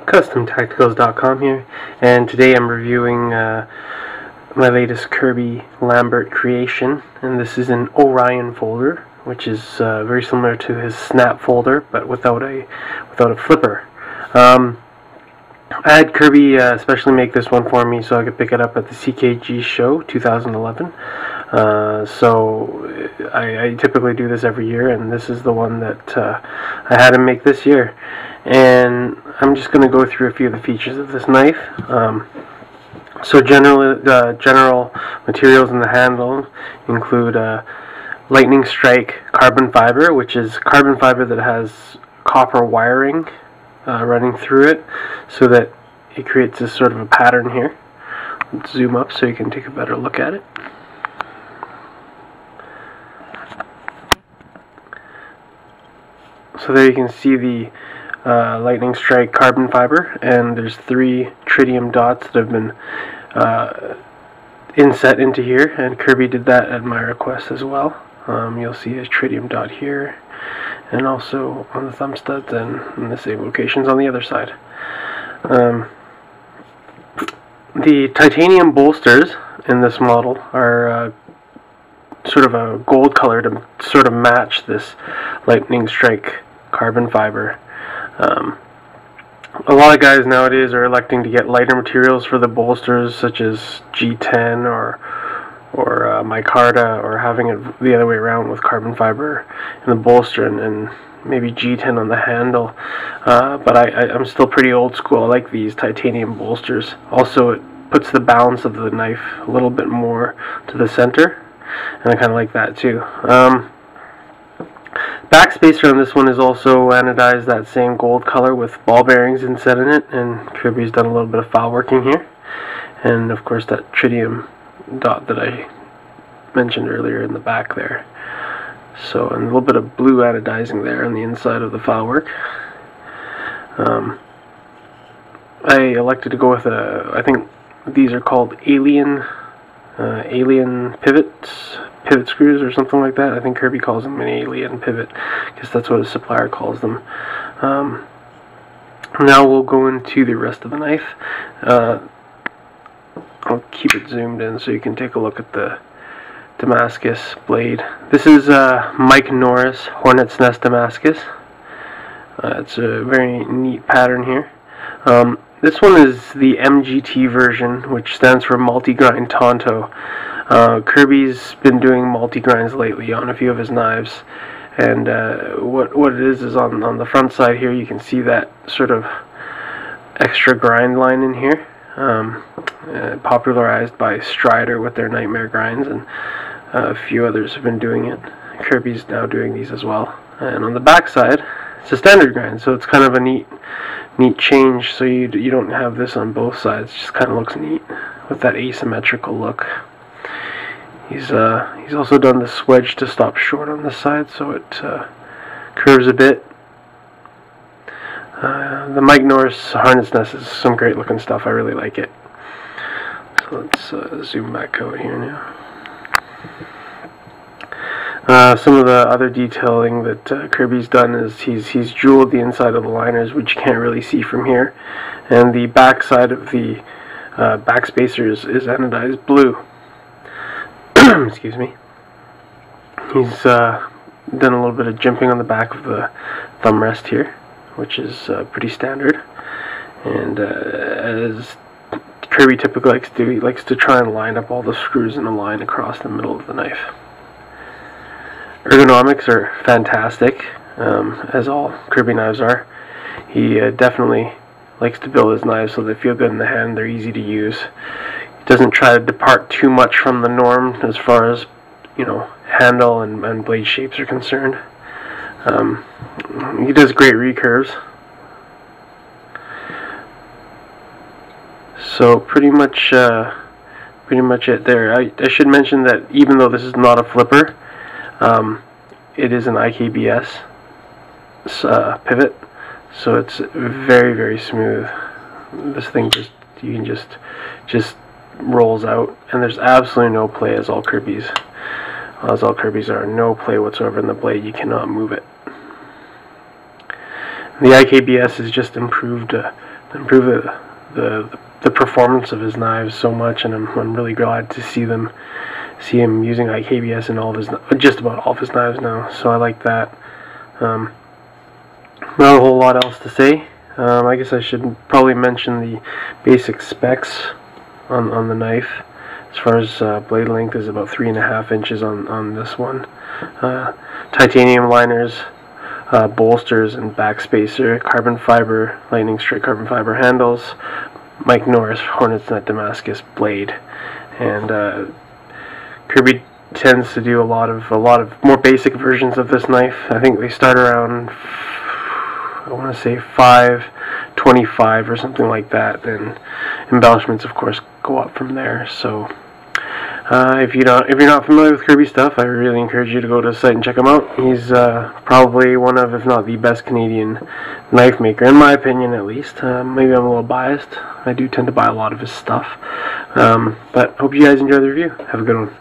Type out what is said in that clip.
CustomTacticals.com here, and today I'm reviewing my latest Kirby Lambert creation, and this is an Orion folder, which is very similar to his snap folder, but without a flipper. I had Kirby especially make this one for me so I could pick it up at the CKG show 2011. So I typically do this every year, and this is the one that I had him make this year. And I'm just going to go through a few of the features of this knife. So general materials in the handle include lightning strike carbon fiber, which is carbon fiber that has copper wiring running through it, so that it creates this sort of a pattern here. Let's zoom up so you can take a better look at it. So there you can see the lightning strike carbon fiber, and there's 3 tritium dots that have been inset into here, and Kirby did that at my request as well. You'll see a tritium dot here, and also on the thumb studs, and in the same locations on the other side. The titanium bolsters in this model are sort of a gold color to sort of match this lightning strike carbon fiber. A lot of guys nowadays are electing to get lighter materials for the bolsters, such as G10 or micarta, or having it the other way around with carbon fiber in the bolster and maybe G10 on the handle. But I'm still pretty old school. I like these titanium bolsters. Also, it puts the balance of the knife a little bit more to the center, and I kind of like that too. Backspacer on this one is also anodized that same gold color with ball bearings inset in it, and Kirby's done a little bit of file working here. And of course that tritium dot that I mentioned earlier in the back there. So, and a little bit of blue anodizing there on the inside of the file work. I elected to go with I think these are called alien pivot screws or something like that. I think Kirby calls them an alien pivot, because that's what his supplier calls them. Now we'll go into the rest of the knife. I'll keep it zoomed in so you can take a look at the Damascus blade. This is Mike Norris Hornet's Nest Damascus. It's a very neat pattern here. This one is the MGT version, which stands for multi-grind Tonto. Kirby's been doing multi-grinds lately on a few of his knives, and what it is on the front side here, you can see that sort of extra grind line in here, popularized by Strider with their Nightmare grinds, and a few others have been doing it. Kirby's now doing these as well. And on the back side, it's a standard grind, so it's kind of a neat change, so you don't have this on both sides. It just kind of looks neat with that asymmetrical look. He's also done this wedge to stop short on this side, so it curves a bit. The Mike Norris Harness Nest is some great looking stuff. I really like it. So let's zoom back out here now. Some of the other detailing that Kirby's done is he's jeweled the inside of the liners, which you can't really see from here, and the back side of the backspacers is anodized blue. Excuse me. He's done a little bit of jimping on the back of the thumb rest here, which is pretty standard. And as Kirby typically likes to do, he likes to try and line up all the screws in a line across the middle of the knife. Ergonomics are fantastic, as all Kirby knives are. He definitely likes to build his knives so they feel good in the hand, they're easy to use. He doesn't try to depart too much from the norm as far as, handle and blade shapes are concerned. He does great recurves. So pretty much it there. I should mention that even though this is not a flipper, it is an IKBS pivot, so it's very, very smooth. This thing just rolls out, and there's absolutely no play, as all Kirby's are. No play whatsoever in the blade. You cannot move it. The IKBS has just improved improve the performance of his knives so much, and I'm really glad to see him using IKBS in all of his, just about all of his knives now. So I like that. Not a whole lot else to say. I guess I should probably mention the basic specs on the knife. As far as blade length is about 3.5 inches on this one. Titanium liners, bolsters and backspacer, carbon fiber, lightning strike carbon fiber handles, Mike Norris Hornet's Nut Damascus blade, and Kirby tends to do a lot of more basic versions of this knife. I think they start around, I want to say $5.25 or something like that, and embellishments of course go up from there. So if you're not familiar with Kirby stuff, I really encourage you to go to the site and check him out. He's probably one of, if not the best Canadian knife maker, in my opinion at least. Maybe I'm a little biased. I do tend to buy a lot of his stuff. But hope you guys enjoy the review. Have a good one.